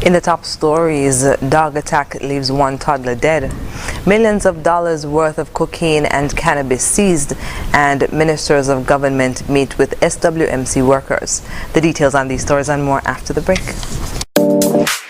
In the top stories, dog attack leaves one toddler dead. Millions of dollars worth of cocaine and cannabis seized, and ministers of government meet with SWMC workers. The details on these stories and more after the break.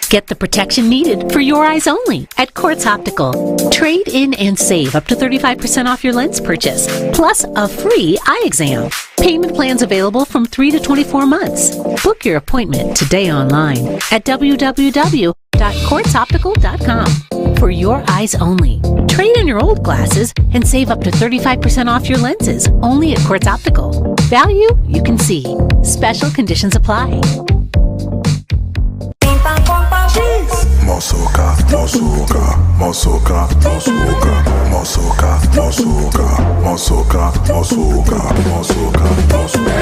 Get the protection needed for your eyes only at Quartz Optical. Trade in and save up to 35% off your lens purchase, plus a free eye exam. Payment plans available from 3 to 24 months. Book your appointment today online at www.quartzoptical.com. For your eyes only. Trade in your old glasses and save up to 35% off your lenses only at Quartz Optical. Value you can see. Special conditions apply. Mosoka, mosoka, mosoka, mosoka, mosoka, mosoka, mosoka, mosoka, mosoka, mosoka.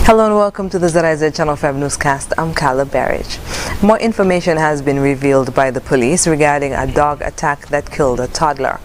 Hello and welcome to the ZIZ Channel 5 newscast. I'm Carla Barrage. More information has been revealed by the police regarding a dog attack that killed a toddler.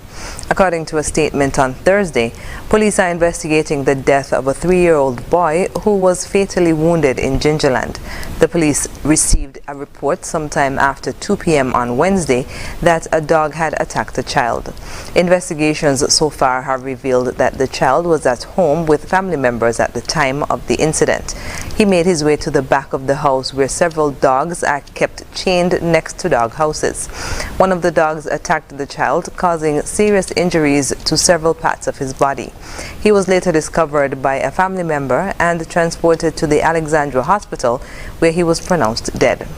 According to a statement on Thursday, police are investigating the death of a 3-year-old boy who was fatally wounded in Gingerland. The police received a report sometime after 2 p.m. on Wednesday that a dog had attacked a child. Investigations so far have revealed that the child was at home with family members at the time of the incident. He made his way to the back of the house where several dogs are kept chained next to dog houses. One of the dogs attacked the child, causing serious injuries to several parts of his body. He was later discovered by a family member and transported to the Alexandra Hospital, where he was pronounced dead.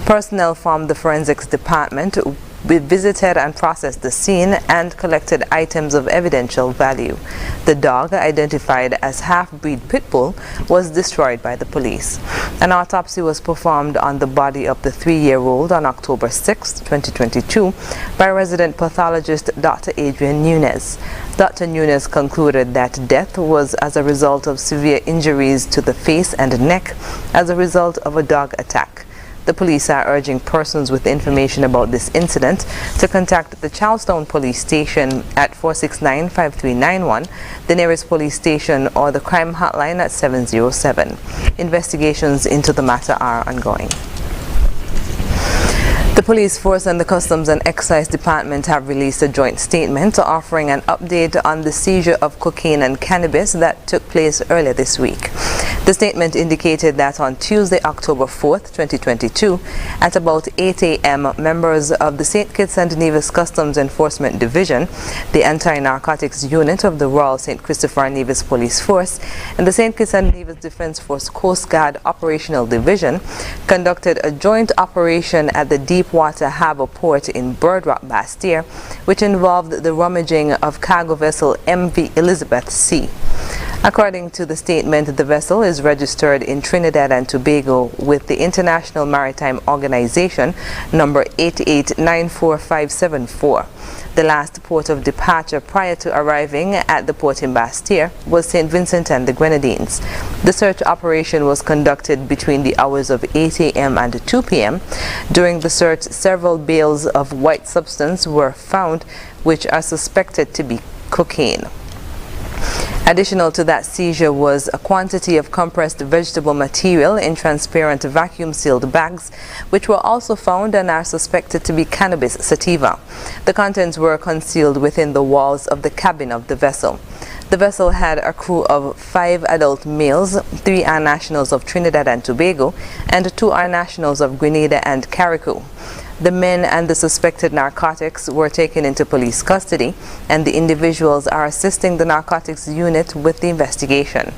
Personnel from the forensics department visited and processed the scene and collected items of evidential value. The dog, identified as half-breed pit bull, was destroyed by the police. An autopsy was performed on the body of the 3-year-old on October 6, 2022 by resident pathologist Dr. Adrian Nunes. Dr. Nunes concluded that death was as a result of severe injuries to the face and neck as a result of a dog attack. The police are urging persons with information about this incident to contact the Charlestown Police Station at 469-5391, the nearest police station, or the crime hotline at 707. Investigations into the matter are ongoing. The police force and the Customs and Excise Department have released a joint statement offering an update on the seizure of cocaine and cannabis that took place earlier this week. The statement indicated that on Tuesday, October 4th, 2022, at about 8 a.m., members of the St. Kitts and Nevis Customs Enforcement Division, the Anti-Narcotics Unit of the Royal St. Christopher and Nevis Police Force, and the St. Kitts and Nevis Defense Force Coast Guard Operational Division conducted a joint operation at the Deepwater Harbour Port in Bird Rock, Bastille, which involved the rummaging of cargo vessel MV Elizabeth C. According to the statement, the vessel is registered in Trinidad and Tobago with the International Maritime Organization number 8894574. The last port of departure prior to arriving at the port in Bastille was St. Vincent and the Grenadines. The search operation was conducted between the hours of 8 a.m. and 2 p.m. During the search, several bales of white substance were found, which are suspected to be cocaine. Additional to that seizure was a quantity of compressed vegetable material in transparent vacuum-sealed bags, which were also found and are suspected to be cannabis sativa. The contents were concealed within the walls of the cabin of the vessel. The vessel had a crew of 5 adult males, 3 are nationals of Trinidad and Tobago, and 2 are nationals of Grenada and Carriacou. The men and the suspected narcotics were taken into police custody, and the individuals are assisting the narcotics unit with the investigation.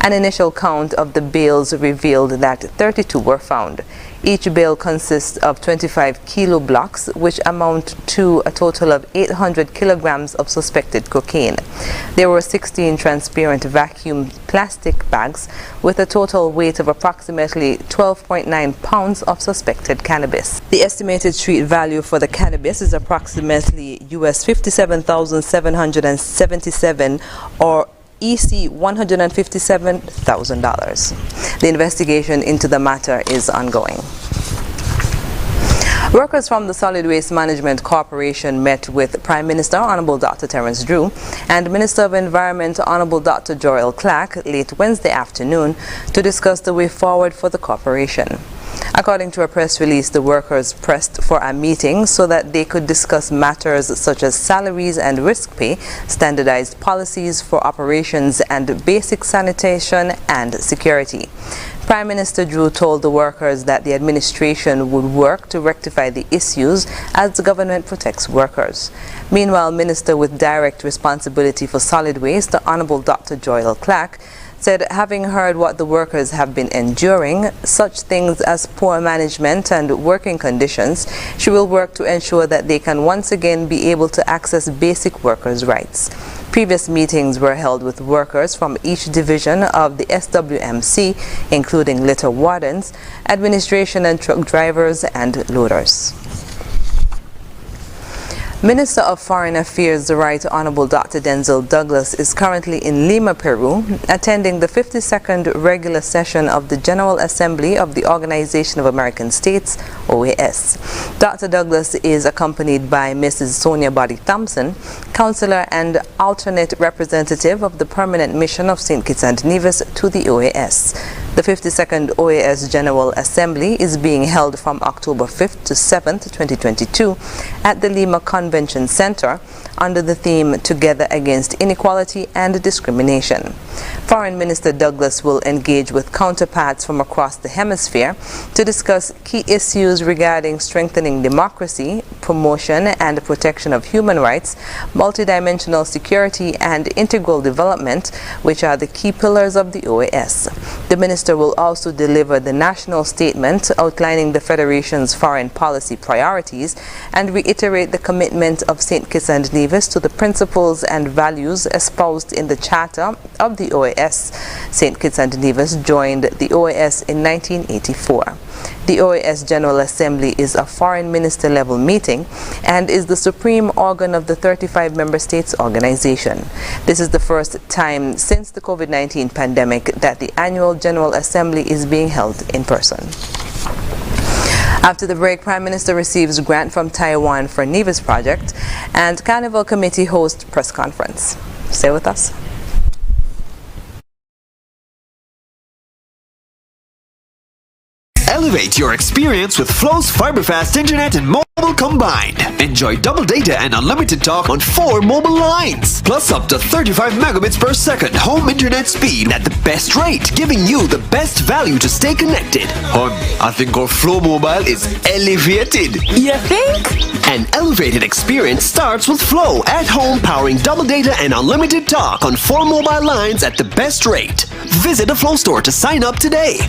An initial count of the bales revealed that 32 were found. Each bale consists of 25 kilo blocks, which amount to a total of 800 kilograms of suspected cocaine. There were 16 transparent vacuum plastic bags with a total weight of approximately 12.9 pounds of suspected cannabis. The estimated street value for the cannabis is approximately US $57,777 or EC $157,000. The investigation into the matter is ongoing. Workers from the Solid Waste Management Corporation met with Prime Minister Honorable Dr. Terence Drew and Minister of Environment Honorable Dr. Joel Clark late Wednesday afternoon to discuss the way forward for the corporation. According to a press release, the workers pressed for a meeting so that they could discuss matters such as salaries and risk pay, standardized policies for operations, and basic sanitation and security. Prime Minister Drew told the workers that the administration would work to rectify the issues as the government protects workers. Meanwhile, Minister with direct responsibility for solid waste, the Honorable Dr. Joel Clark, said having heard what the workers have been enduring, such things as poor management and working conditions, she will work to ensure that they can once again be able to access basic workers' rights. Previous meetings were held with workers from each division of the SWMC, including litter wardens, administration and truck drivers and loaders. Minister of Foreign Affairs, the Right Honorable Dr. Denzel Douglas, is currently in Lima, Peru, attending the 52nd regular session of the General Assembly of the Organization of American States, OAS. Dr. Douglas is accompanied by Mrs. Sonia Body Thompson, counselor and alternate representative of the Permanent Mission of St. Kitts and Nevis to the OAS. The 52nd OAS General Assembly is being held from October 5th to 7th, 2022 at the Lima Convention Center under the theme Together Against Inequality and Discrimination. Foreign Minister Douglas will engage with counterparts from across the hemisphere to discuss key issues regarding strengthening democracy, promotion and protection of human rights, multidimensional security and integral development, which are the key pillars of the OAS. The minister will also deliver the national statement outlining the Federation's foreign policy priorities and reiterate the commitment of St. Kitts and Nevis to the principles and values espoused in the Charter of the OAS. St. Kitts and Nevis joined the OAS in 1984. The OAS General Assembly is a foreign minister level meeting and is the supreme organ of the 35 member states organization. This is the first time since the COVID-19 pandemic that the annual General Assembly is being held in person. After the break, Prime Minister receives grant from Taiwan for Nevis project and Carnival committee hosts press conference. Stay with us. Elevate your experience with Flow's fiber-fast internet and mobile combined. Enjoy double data and unlimited talk on 4 mobile lines. Plus up to 35 megabits per second home internet speed at the best rate, giving you the best value to stay connected. I think our Flow mobile is elevated. You think? An elevated experience starts with Flow at home, powering double data and unlimited talk on 4 mobile lines at the best rate. Visit a Flow store to sign up today.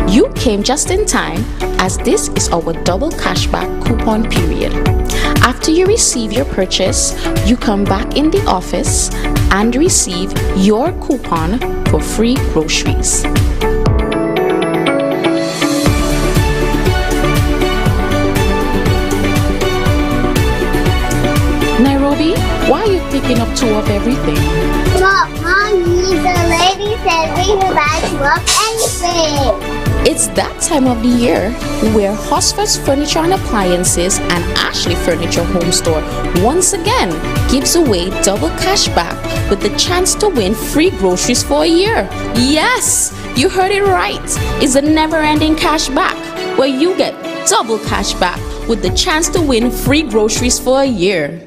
You came just in time, as this is our double cashback coupon period. After you receive your purchase, you come back in the office and receive your coupon for free groceries. Nairobi, why are you picking up 2 of everything? Mom, the lady said we could buy 2 of anything. It's that time of the year where Hosford's Furniture and Appliances and Ashley Furniture Home Store once again gives away double cash back with the chance to win free groceries for a year. Yes, you heard it right. It's a never-ending cash back where you get double cash back with the chance to win free groceries for a year.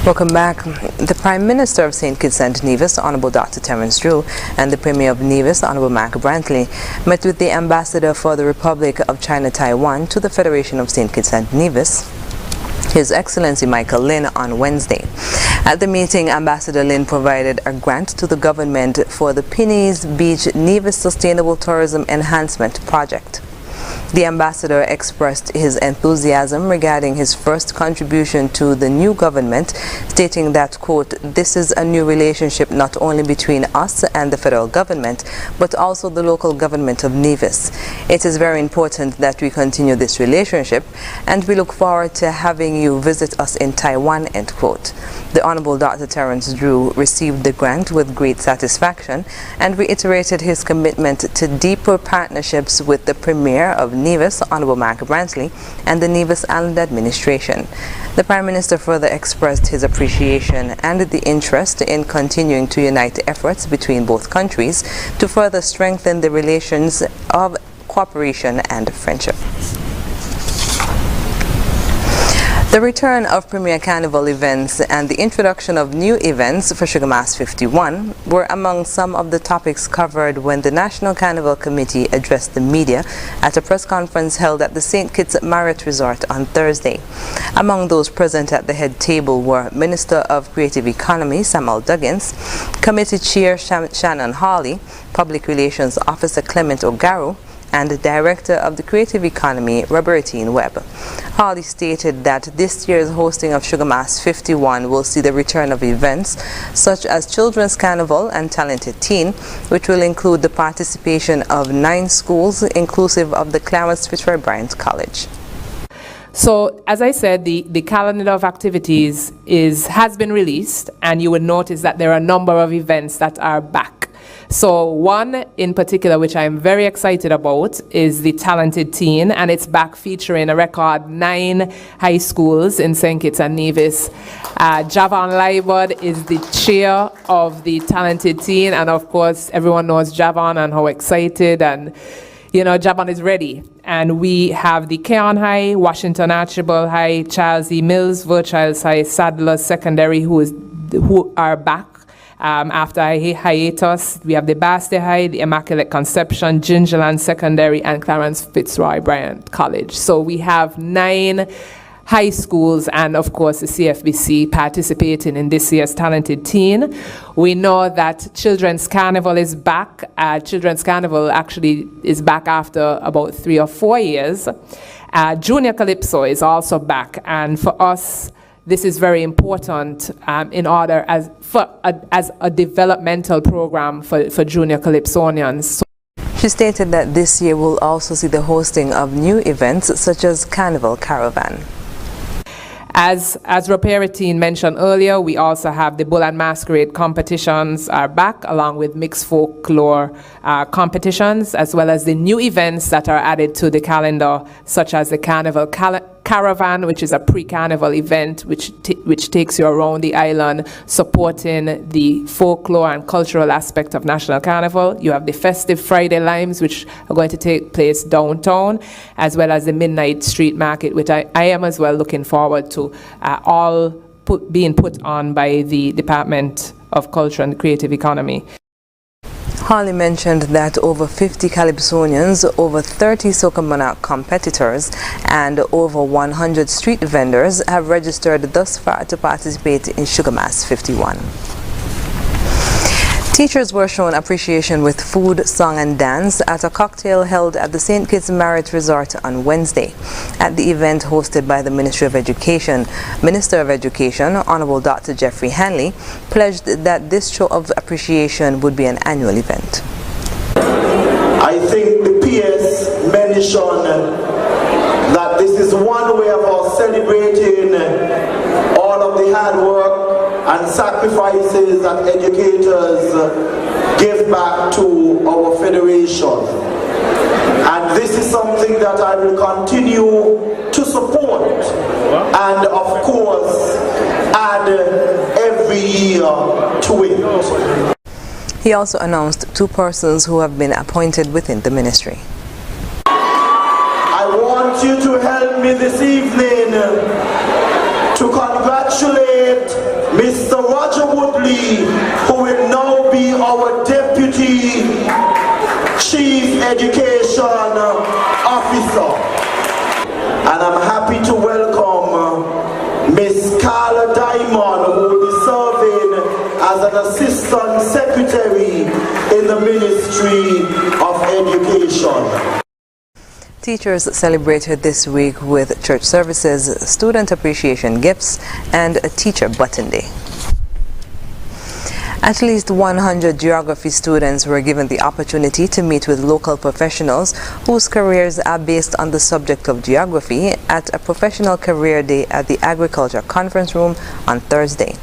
Welcome back. The Prime Minister of St. Kitts and Nevis, Honorable Dr. Terence Drew, and the Premier of Nevis, Honorable Mark Brantley, met with the Ambassador for the Republic of China Taiwan to the Federation of St. Kitts and Nevis, His Excellency Michael Lin, on Wednesday. At the meeting, Ambassador Lin provided a grant to the government for the Pinnies Beach Nevis Sustainable Tourism Enhancement Project. The ambassador expressed his enthusiasm regarding his first contribution to the new government, stating that, quote, "This is a new relationship not only between us and the federal government, but also the local government of Nevis. It is very important that we continue this relationship, and we look forward to having you visit us in Taiwan," end quote. The Honorable Dr. Terence Drew received the grant with great satisfaction and reiterated his commitment to deeper partnerships with the Premier of Nevis, Honorable Mark Brantley, and the Nevis Island Administration. The Prime Minister further expressed his appreciation and the interest in continuing to unite efforts between both countries to further strengthen the relations of cooperation and friendship. The return of Premier Carnival events and the introduction of new events for Sugar Mass 51 were among some of the topics covered when the National Carnival Committee addressed the media at a press conference held at the St. Kitts Marriott Resort on Thursday. Among those present at the head table were Minister of Creative Economy Samuel Duggins, Committee Chair Shannon Hawley, Public Relations Officer Clement Ogaru, and the Director of the Creative Economy, Robertine Webb. Hawley stated that this year's hosting of Sugar Mass 51 will see the return of events such as Children's Carnival and Talented Teen, which will include the participation of 9 schools, inclusive of the Clarence Fitzroy Bryant College. So, as I said, the calendar of activities has been released, and you will notice that there are a number of events that are back. So one in particular, which I'm very excited about, is the Talented Teen, and it's back featuring a record 9 high schools in St. Kitts and Nevis. Javon Liebod is the chair of the Talented Teen, and of course everyone knows Javon and how excited, and you know, Javon is ready. And we have the Keon High, Washington Archibald High, Charles E. Mills, Verchilds High, Sadler Secondary, who are back. After a hiatus. We have the Basti High, the Immaculate Conception, Gingerland Secondary, and Clarence Fitzroy Bryant College. So we have 9 high schools and, of course, the CFBC participating in this year's Talented Teen. We know that Children's Carnival is back. Children's Carnival actually is back after about 3 or 4 years. Junior Calypso is also back, and for us, this is very important in order as a developmental program for junior Calypsonians. She stated that this year will also see the hosting of new events such as Carnival Caravan. As Robertine mentioned earlier, we also have the Bull and Masquerade competitions are back, along with mixed folklore competitions, as well as the new events that are added to the calendar, such as the Carnival Caravan, which is a pre-carnival event which takes you around the island, supporting the folklore and cultural aspect of National Carnival. You have the Festive Friday Limes, which are going to take place downtown, as well as the Midnight Street Market, which I am as well looking forward to, all being put on by the Department of Culture and Creative Economy. Hawley mentioned that over 50 Calypsonians, over 30 Soca Monarch competitors, and over 100 street vendors have registered thus far to participate in Sugar Mass 51. Teachers were shown appreciation with food, song and dance at a cocktail held at the St. Kitts Marriott Resort on Wednesday. At the event hosted by the Ministry of Education, Minister of Education, Honorable Dr. Jeffrey Hanley, pledged that this show of appreciation would be an annual event. I think the PS mentioned that this is one way of us celebrating all of the hard work and sacrifices that educators give back to our federation. And this is something that I will continue to support and of course add every year to it. He also announced 2 persons who have been appointed within the ministry. I want you to help me this evening to congratulate Woodley, who will now be our Deputy Chief Education Officer. And I'm happy to welcome Miss Carla Diamond, who will be serving as an Assistant Secretary in the Ministry of Education. Teachers celebrated this week with church services, student appreciation gifts, and a teacher button day. At least 100 geography students were given the opportunity to meet with local professionals whose careers are based on the subject of geography at a professional career day at the Agriculture Conference Room on Thursday.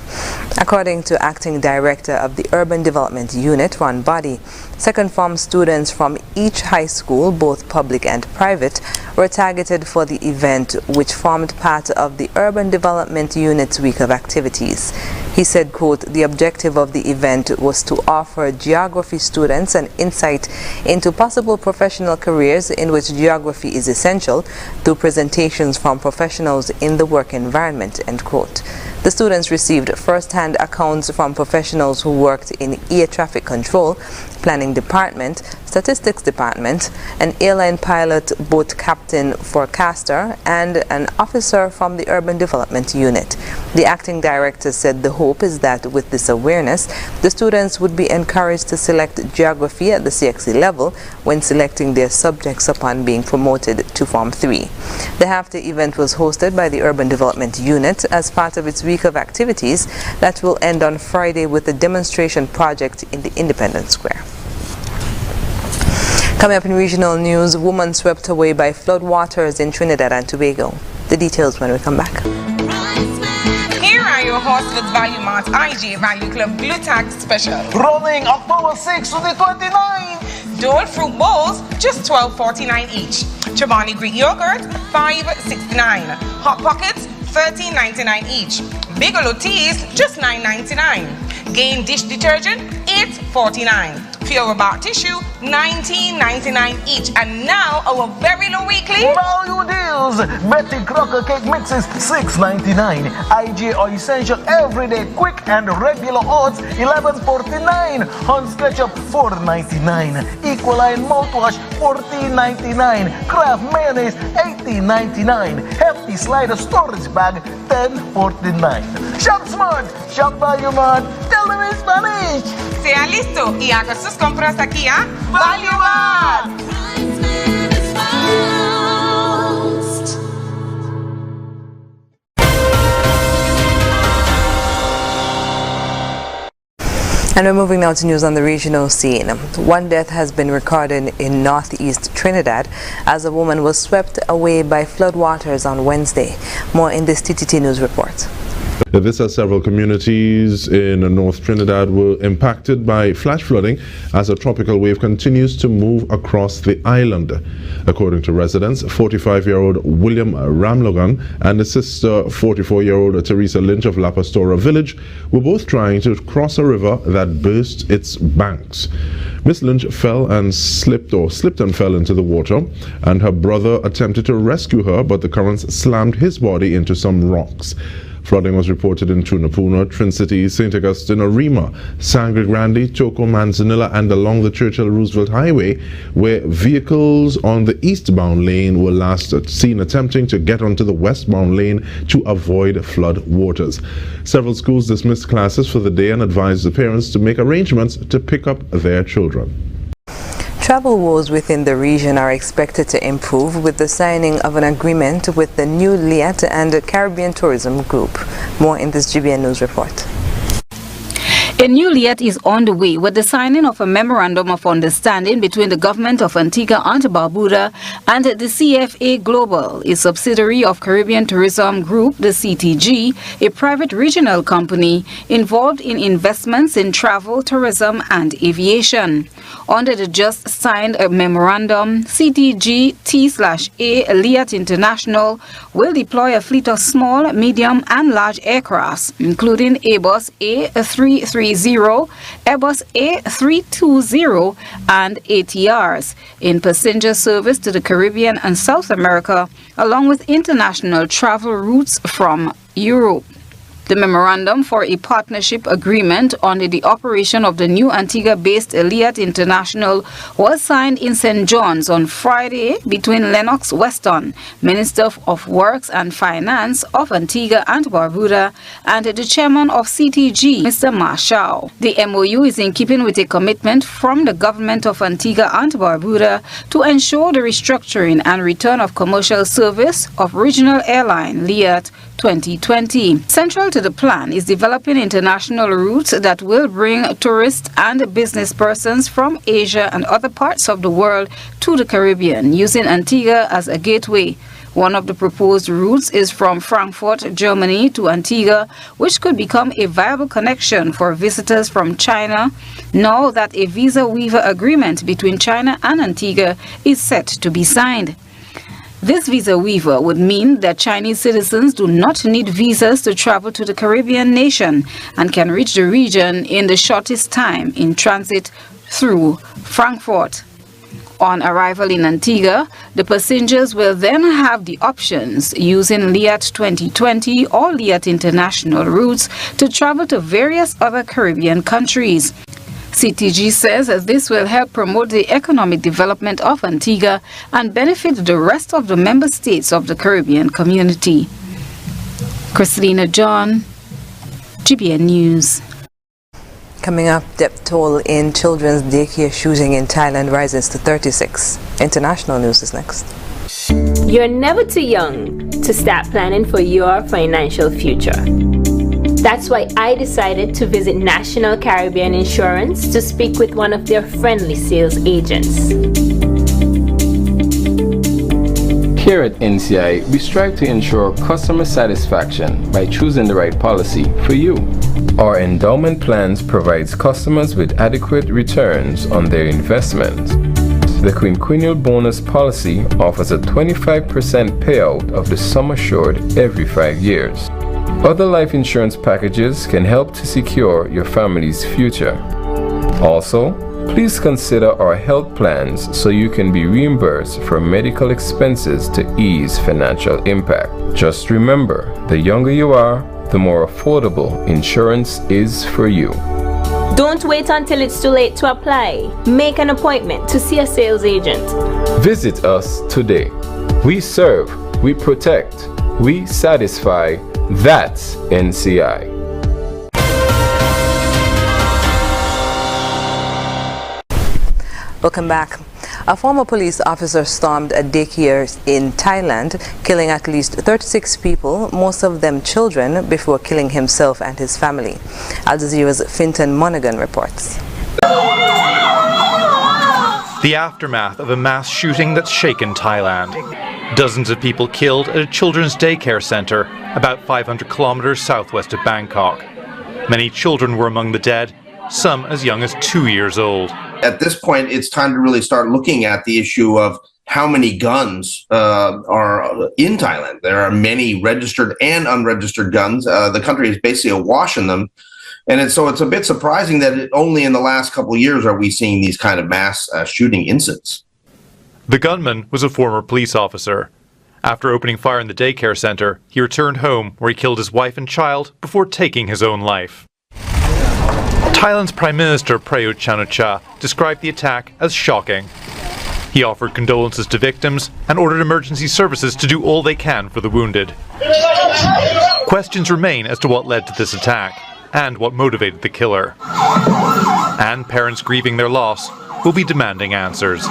According to Acting Director of the Urban Development Unit, Ron Body, second form students from each high school, both public and private, were targeted for the event, which formed part of the Urban Development Unit's week of activities. He said, quote, "The objective of the event was to offer geography students an insight into possible professional careers in which geography is essential through presentations from professionals in the work environment," end quote. The students received first-hand accounts from professionals who worked in air traffic control, planning department, statistics department, an airline pilot, boat captain, forecaster, and an officer from the urban development unit. The acting director said the hope is that with this awareness, the students would be encouraged to select geography at the CXC level when selecting their subjects upon being promoted to Form 3. The half-day event was hosted by the Urban Development Unit as part of its week of activities that will end on Friday with a demonstration project in the Independence Square. Coming up in regional news, woman swept away by floodwaters in Trinidad and Tobago. The details when we come back. Here are your Horsford's Value Mart IG Value Club Blue Tag Special. Running October 6th to the 29th. Dole fruit bowls, just $12.49 each. Chobani Greek yogurt, $5.69. Hot Pockets, $13.99 each. Bigelow teas, just $9.99. Gain dish detergent, $8.49. Pure Bar tissue, $19.99 each. And now our very low weekly value deals. Betty Crocker cake mixes, $6.99. IG or essential everyday quick and regular odds, $11.49. Hunt's ketchup, $4.99. Equaline mouthwash, $14.99. Kraft mayonnaise, $18.99. Hefty slider storage bag, $10.49. Shop smart, shop value mart. Tell them in Spanish. Sea listo y haga sus compras aquí a Value Mart. And we're moving now to news on the regional scene. One death has been recorded in northeast Trinidad as a woman was swept away by floodwaters on Wednesday. More in this TTT News report. This as several communities in North Trinidad were impacted by flash flooding as a tropical wave continues to move across the island. According to residents, 45-year-old William Ramlogan and his sister, 44-year-old Teresa Lynch of La Pastora village, were both trying to cross a river that burst its banks. Miss Lynch slipped and fell into the water, and her brother attempted to rescue her, but the currents slammed his body into some rocks. Flooding was reported in Tunapuna, Trin City, St. Augustine, Arima, Sangre Grande, Choco, Manzanilla, and along the Churchill-Roosevelt Highway, where vehicles on the eastbound lane were last seen attempting to get onto the westbound lane to avoid flood waters. Several schools dismissed classes for the day and advised the parents to make arrangements to pick up their children. Travel woes within the region are expected to improve with the signing of an agreement with the New Liat and Caribbean Tourism Group. More in this GBN News report. A new Liat is on the way with the signing of a memorandum of understanding between the government of Antigua and Barbuda and the CFA Global, a subsidiary of Caribbean Tourism Group, the CTG, a private regional company involved in investments in travel, tourism, and aviation. Under the just signed memorandum, CTG T/A Liat International will deploy a fleet of small, medium, and large aircrafts, including Airbus A330, Airbus A320, and ATRs, in passenger service to the Caribbean and South America, along with international travel routes from Europe. The memorandum for a partnership agreement on the operation of the new Antigua-based Eliat International was signed in St. John's on Friday between Lennox Weston, Minister of Works and Finance of Antigua and Barbuda, and the chairman of CTG, Mr. Marshall. The MOU is in keeping with a commitment from the government of Antigua and Barbuda to ensure the restructuring and return of commercial service of regional airline Liat 2020. Central to the plan is developing international routes that will bring tourists and business persons from Asia and other parts of the world to the Caribbean, using Antigua as a gateway. One of the proposed routes is from Frankfurt, Germany to Antigua, which could become a viable connection for visitors from China, now that a visa waiver agreement between China and Antigua is set to be signed. This visa waiver would mean that Chinese citizens do not need visas to travel to the Caribbean nation and can reach the region in the shortest time in transit through Frankfurt. On arrival in Antigua, the passengers will then have the options using Liat 2020 or Liat International routes to travel to various other Caribbean countries. CTG says that this will help promote the economic development of Antigua and benefit the rest of the member states of the Caribbean community. Christina John, GBN News. Coming up, death toll in children's daycare shooting in Thailand rises to 36. International news is next. You're never too young to start planning for your financial future. That's why I decided to visit National Caribbean Insurance to speak with one of their friendly sales agents. Here at NCI, we strive to ensure customer satisfaction by choosing the right policy for you. Our endowment plans provides customers with adequate returns on their investment. The quinquennial bonus policy offers a 25% payout of the sum assured every 5 years. Other life insurance packages can help to secure your family's future. Also, please consider our health plans so you can be reimbursed for medical expenses to ease financial impact. Just remember, the younger you are, the more affordable insurance is for you. Don't wait until it's too late to apply. Make an appointment to see a sales agent. Visit us today. We serve, we protect, we satisfy. That's NCI. Welcome back. A former police officer stormed a daycare in Thailand, killing at least 36 people, most of them children, before killing himself and his family. Al Jazeera's Finton Monaghan reports. The aftermath of a mass shooting that's shaken Thailand. Dozens of people killed at a children's daycare center about 500 kilometers southwest of Bangkok. Many children were among the dead, some as young as 2 years old. At this point, it's time to really start looking at the issue of how many guns are in Thailand. There are many registered and unregistered guns. The country is basically awash in them. And so it's a bit surprising that only in the last couple of years are we seeing these kind of mass shooting incidents. The gunman was a former police officer. After opening fire in the daycare center, he returned home where he killed his wife and child before taking his own life. Thailand's Prime Minister Prayut Chan-o-cha described the attack as shocking. He offered condolences to victims and ordered emergency services to do all they can for the wounded. Questions remain as to what led to this attack and what motivated the killer. And parents grieving their loss will be demanding answers.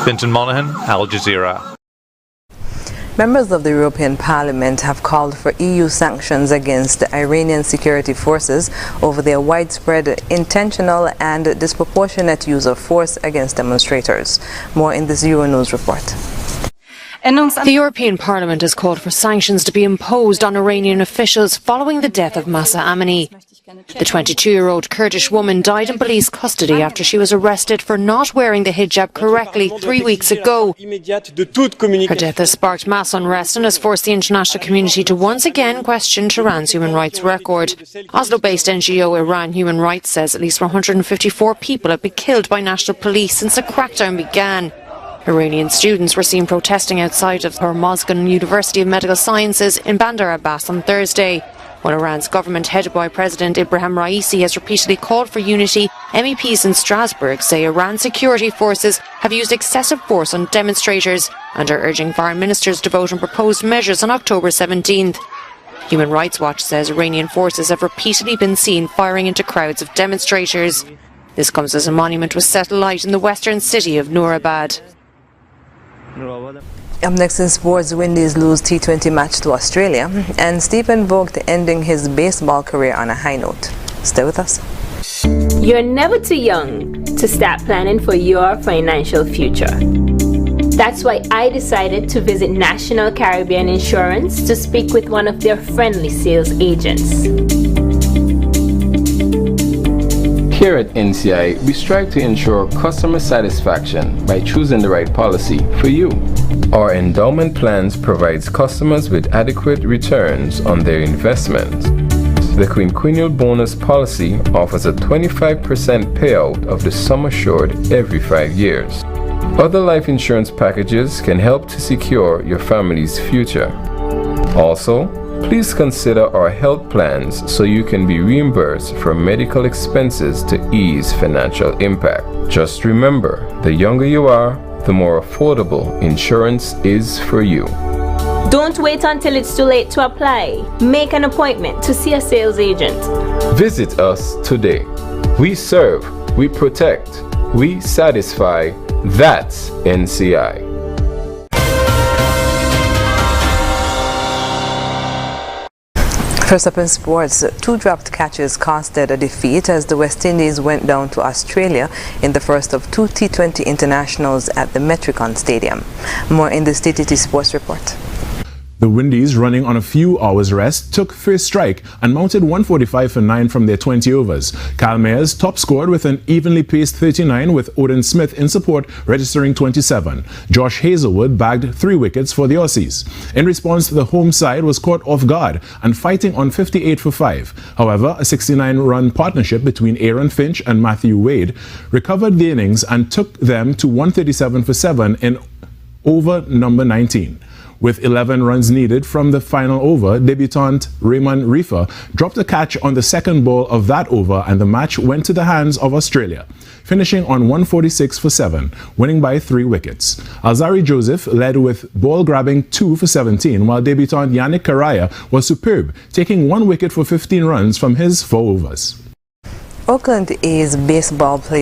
Finton Monaghan, Al Jazeera. Members of the European Parliament have called for EU sanctions against the Iranian security forces over their widespread, intentional and disproportionate use of force against demonstrators. More in this Euronews report. The European Parliament has called for sanctions to be imposed on Iranian officials following the death of Mahsa Amini. The 22-year-old Kurdish woman died in police custody after she was arrested for not wearing the hijab correctly 3 weeks ago. Her death has sparked mass unrest and has forced the international community to once again question Tehran's human rights record. Oslo-based NGO Iran Human Rights says at least 154 people have been killed by national police since the crackdown began. Iranian students were seen protesting outside of Hormozgan University of Medical Sciences in Bandar Abbas on Thursday. While Iran's government, headed by President Ibrahim Raisi, has repeatedly called for unity, MEPs in Strasbourg say Iran's security forces have used excessive force on demonstrators and are urging foreign ministers to vote on proposed measures on October 17th. Human Rights Watch says Iranian forces have repeatedly been seen firing into crowds of demonstrators. This comes as a monument was set alight in the western city of Noorabad. Up next in sports, Windies lose T20 match to Australia, and Stephen Vogt ending his baseball career on a high note. Stay with us. You're never too young to start planning for your financial future. That's why I decided to visit National Caribbean Insurance to speak with one of their friendly sales agents. Here at NCI, we strive to ensure customer satisfaction by choosing the right policy for you. Our endowment plans provides customers with adequate returns on their investment. The quinquennial bonus policy offers a 25% payout of the sum assured every 5 years. Other life insurance packages can help to secure your family's future. Also, please consider our health plans so you can be reimbursed for medical expenses to ease financial impact. Just remember, the younger you are, the more affordable insurance is for you. Don't wait until it's too late to apply. Make an appointment to see a sales agent. Visit us today. We serve, we protect, we satisfy. That's NCI. First up in sports, 2 dropped catches costed a defeat as the West Indies went down to Australia in the first of 2 T20 internationals at the Metricon Stadium. More in this TTT Sports Report. The Windies, running on a few hours rest, took first strike and mounted 145 for 9 from their 20 overs. Kyle Mayers top scored with an evenly paced 39, with Odin Smith in support registering 27. Josh Hazelwood bagged 3 wickets for the Aussies. In response, the home side was caught off guard and fighting on 58 for 5. However, a 69-run partnership between Aaron Finch and Matthew Wade recovered the innings and took them to 137 for 7 in over number 19. With 11 runs needed from the final over, debutant Raymond Reefer dropped a catch on the second ball of that over, and the match went to the hands of Australia, finishing on 146 for 7, winning by 3 wickets. Alzari Joseph led with ball grabbing 2 for 17, while debutant Yannick Karaya was superb, taking 1 wicket for 15 runs from his 4 overs. Oakland A's baseball player